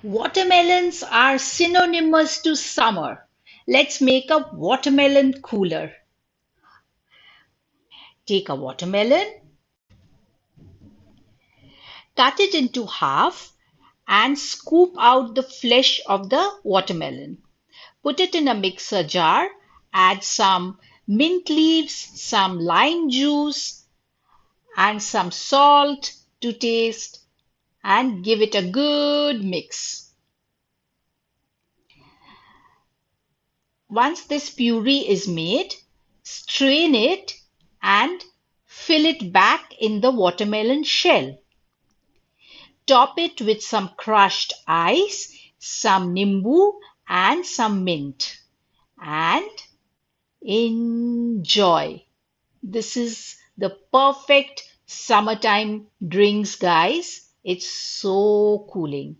Watermelons are synonymous to summer. Let's make a watermelon cooler. Take a watermelon, cut it into half, and scoop out the flesh of the watermelon. Put it in a mixer jar, add some mint leaves, some lime juice, and some salt to taste, and give it a good mix. Once this puree is made, strain it and fill it back in the watermelon shell. Top it with some crushed ice, some nimbu, and some mint. And enjoy. This is the perfect summertime drinks, guys. It's so cooling.